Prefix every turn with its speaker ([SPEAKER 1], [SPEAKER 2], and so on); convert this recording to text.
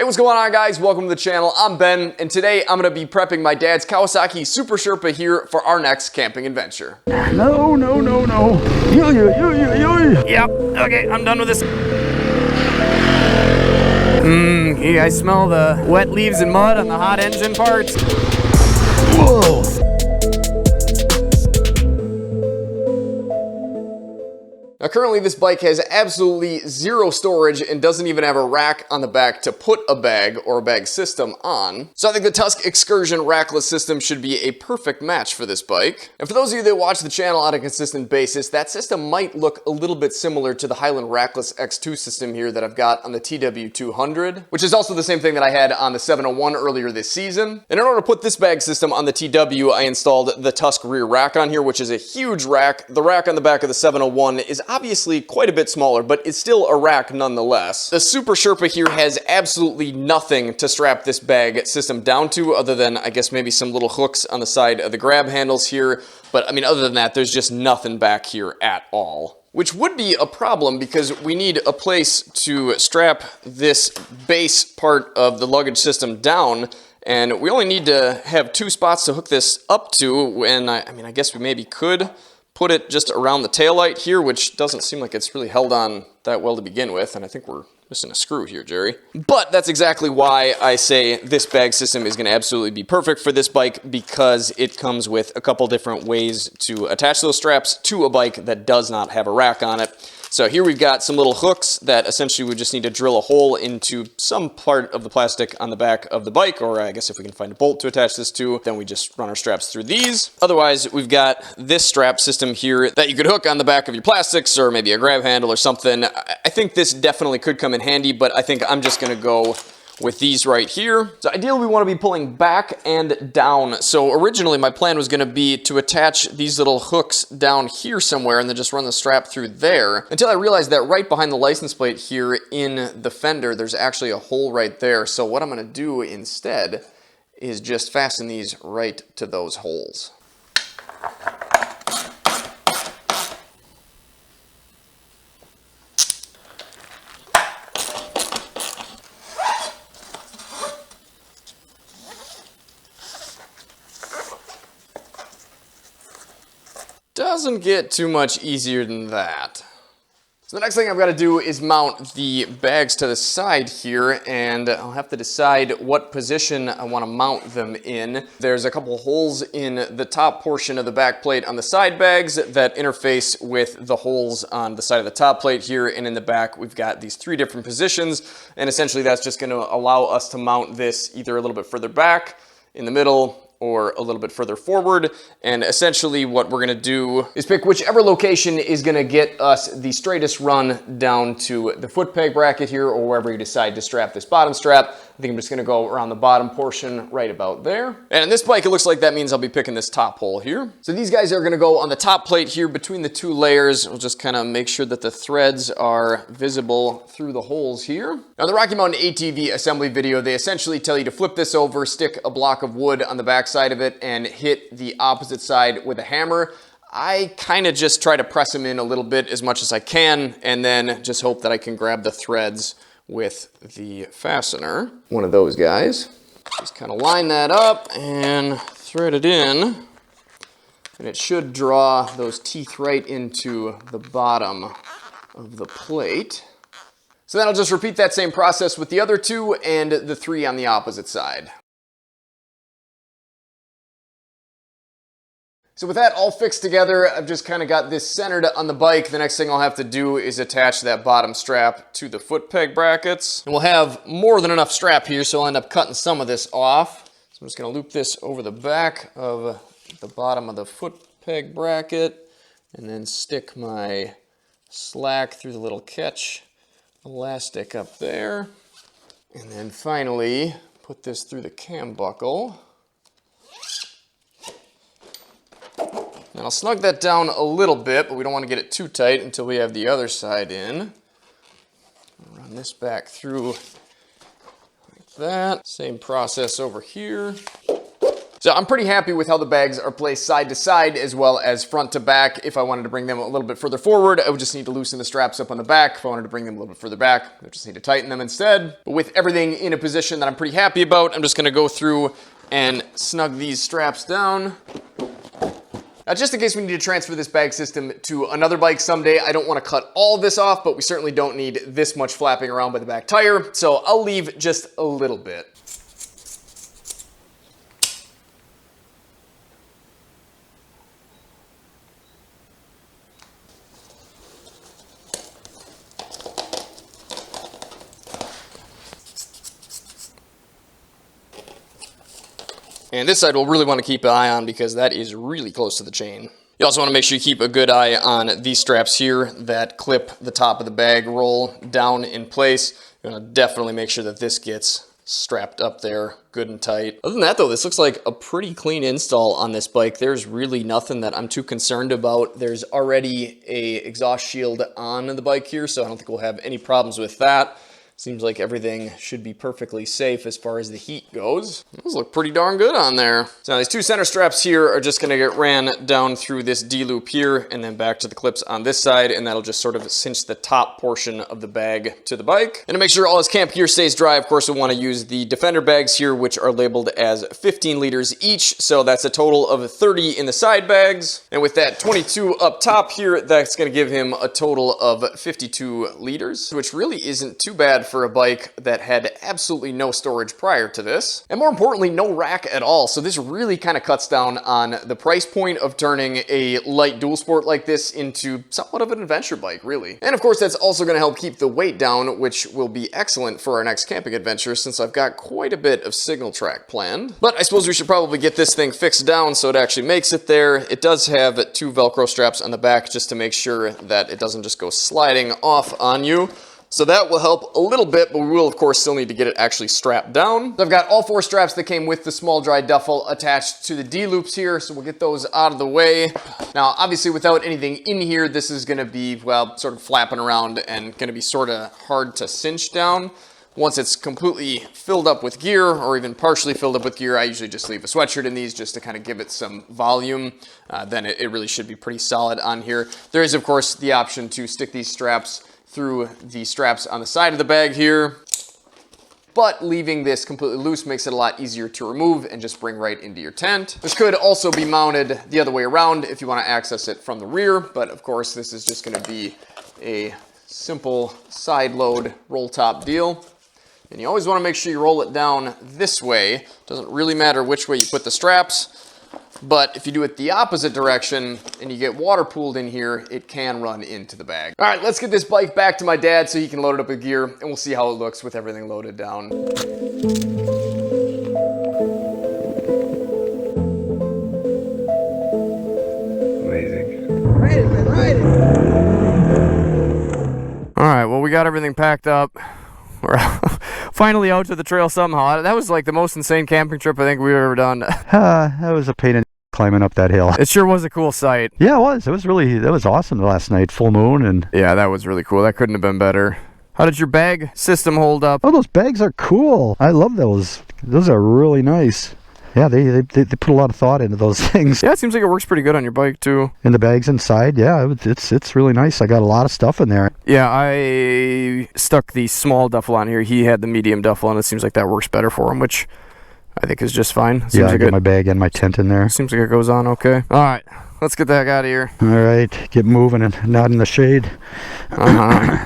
[SPEAKER 1] Hey, what's going on, guys? Welcome to the channel. I'm Ben, and today I'm going to be prepping my dad's Kawasaki Super Sherpa here for our next camping adventure.
[SPEAKER 2] No.
[SPEAKER 1] Yep, okay, I'm done with this. Yeah, I smell the wet leaves and mud on the hot engine parts.
[SPEAKER 2] Whoa.
[SPEAKER 1] Now currently this bike has absolutely zero storage and doesn't even have a rack on the back to put a bag or a bag system on. So I think the Tusk Excursion Rackless system should be a perfect match for this bike. And for those of you that watch the channel on a consistent basis, that system might look a little bit similar to the Highland Rackless X2 system here that I've got on the TW200, which is also the same thing that I had on the 701 earlier this season. And in order to put this bag system on the TW, I installed the Tusk rear rack on here, which is a huge rack. The rack on the back of the 701 is obviously quite a bit smaller, but it's still a rack nonetheless. The Super Sherpa here has absolutely nothing to strap this bag system down to other than, I guess, maybe some little hooks on the side of the grab handles here. But I mean, other than that, there's just nothing back here at all. Which would be a problem because we need a place to strap this base part of the luggage system down. And we only need to have two spots to hook this up to. And I mean, I guess we maybe could put it just around the taillight here, which doesn't seem like it's really held on that well to begin with, and I think we're missing a screw here, Jerry. But that's exactly why I say this bag system is going to absolutely be perfect for this bike, because it comes with a couple different ways to attach those straps to a bike that does not have a rack on it. So here we've got some little hooks that essentially we just need to drill a hole into some part of the plastic on the back of the bike, or I guess if we can find a bolt to attach this to, then we just run our straps through these. Otherwise, we've got this strap system here that you could hook on the back of your plastics or maybe a grab handle or something. I think this definitely could come in handy, but I think I'm just gonna go with these right here. So ideally we want to be pulling back and down. So originally my plan was going to be to attach these little hooks down here somewhere and then just run the strap through there, until I realized that right behind the license plate here in the fender there's actually a hole right there. So what I'm going to do instead is just fasten these right to those holes. Doesn't get too much easier than that. So the next thing I've got to do is mount the bags to the side here, and I'll have to decide what position I want to mount them in. There's a couple holes in the top portion of the back plate on the side bags that interface with the holes on the side of the top plate here, and in the back we've got these three different positions, and essentially that's just going to allow us to mount this either a little bit further back, in the middle, or a little bit further forward. And essentially what we're gonna do is pick whichever location is gonna get us the straightest run down to the foot peg bracket here, or wherever you decide to strap this bottom strap. I think I'm just gonna go around the bottom portion right about there. And in this bike, it looks like that means I'll be picking this top hole here. So these guys are gonna go on the top plate here between the two layers. We'll just kind of make sure that the threads are visible through the holes here. Now, the Rocky Mountain ATV assembly video, they essentially tell you to flip this over, stick a block of wood on the back side of it, and hit the opposite side with a hammer. I kind of just try to press them in a little bit as much as I can, and then just hope that I can grab the threads with the fastener. One of those guys. Just kind of line that up and thread it in, and it should draw those teeth right into the bottom of the plate. So then I'll just repeat that same process with the other two and the three on the opposite side. So with that all fixed together, I've just kind of got this centered on the bike. The next thing I'll have to do is attach that bottom strap to the foot peg brackets. And we'll have more than enough strap here, so I'll end up cutting some of this off. So I'm just going to loop this over the back of the bottom of the foot peg bracket, and then stick my slack through the little catch elastic up there. And then finally put this through the cam buckle. And I'll snug that down a little bit, but we don't want to get it too tight until we have the other side in. I'll run this back through like that. Same process over here. So I'm pretty happy with how the bags are placed side to side as well as front to back. If I wanted to bring them a little bit further forward, I would just need to loosen the straps up on the back. If I wanted to bring them a little bit further back, I just need to tighten them instead. But with everything in a position that I'm pretty happy about, I'm just gonna go through and snug these straps down. Now, just in case we need to transfer this bag system to another bike someday, I don't want to cut all of this off, but we certainly don't need this much flapping around by the back tire, so I'll leave just a little bit. And this side we'll really want to keep an eye on because that is really close to the chain. You also want to make sure you keep a good eye on these straps here that clip the top of the bag roll down in place. You're going to definitely make sure that this gets strapped up there good and tight. Other than that though, this looks like a pretty clean install on this bike. There's really nothing that I'm too concerned about. There's already a exhaust shield on the bike here, so I don't think we'll have any problems with that. Seems like everything should be perfectly safe as far as the heat goes. Those look pretty darn good on there. So now these two center straps here are just gonna get ran down through this D-loop here and then back to the clips on this side, and that'll just sort of cinch the top portion of the bag to the bike. And to make sure all this camp gear stays dry, of course, we wanna use the Defender bags here, which are labeled as 15 liters each. So that's a total of 30 in the side bags. And with that 22 up top here, that's gonna give him a total of 52 liters, which really isn't too bad for a bike that had absolutely no storage prior to this, and more importantly, no rack at all. So this really kind of cuts down on the price point of turning a light dual sport like this into somewhat of an adventure bike, really. And of course, that's also going to help keep the weight down, which will be excellent for our next camping adventure since I've got quite a bit of signal track planned. But I suppose we should probably get this thing fixed down so it actually makes it there. It does have two Velcro straps on the back just to make sure that it doesn't just go sliding off on you. So that will help a little bit, but we will of course still need to get it actually strapped down. So I've got all four straps that came with the small dry duffel attached to the D-loops here, so we'll get those out of the way. Now, obviously without anything in here, this is gonna be, well, sort of flapping around and gonna be sort of hard to cinch down. Once it's completely filled up with gear, or even partially filled up with gear, I usually just leave a sweatshirt in these just to kind of give it some volume. Then it really should be pretty solid on here. There is, of course, the option to stick these straps through the straps on the side of the bag here, but leaving this completely loose makes it a lot easier to remove and just bring right into your tent. This could also be mounted the other way around if you want to access it from the rear, but of course this is just going to be a simple side load roll top deal. And you always want to make sure you roll it down this way. It doesn't really matter which way you put the straps, but if you do it the opposite direction and you get water pooled in here, it can run into the bag. All right, let's get this bike back to my dad so he can load it up with gear, and we'll see how it looks with everything loaded down.
[SPEAKER 2] Amazing. Ride it, man, ride it.
[SPEAKER 1] All right, well, we got everything packed up. We're finally out to the trail somehow. That was like the most insane camping trip I think we've ever done.
[SPEAKER 2] That was a pain in climbing up that hill.
[SPEAKER 1] It sure was a cool sight.
[SPEAKER 2] Yeah, it was. It was really, that was awesome last night. Full moon and...
[SPEAKER 1] Yeah, that was really cool. That couldn't have been better. How did your bag system hold up?
[SPEAKER 2] Oh, those bags are cool. I love those. Those are really nice. Yeah, they put a lot of thought into those things.
[SPEAKER 1] Yeah, it seems like it works pretty good on your bike too.
[SPEAKER 2] And the bags inside, yeah, it's really nice. I got a lot of stuff in there.
[SPEAKER 1] Yeah, I stuck the small duffel on here. He had the medium duffel, and it seems like that works better for him, which I think is just fine. Seems
[SPEAKER 2] Yeah, I
[SPEAKER 1] like
[SPEAKER 2] got my bag and my tent in there.
[SPEAKER 1] Seems like it goes on okay. All right, let's get the heck out of here.
[SPEAKER 2] All right, get moving and not in the shade.
[SPEAKER 1] Uh-huh.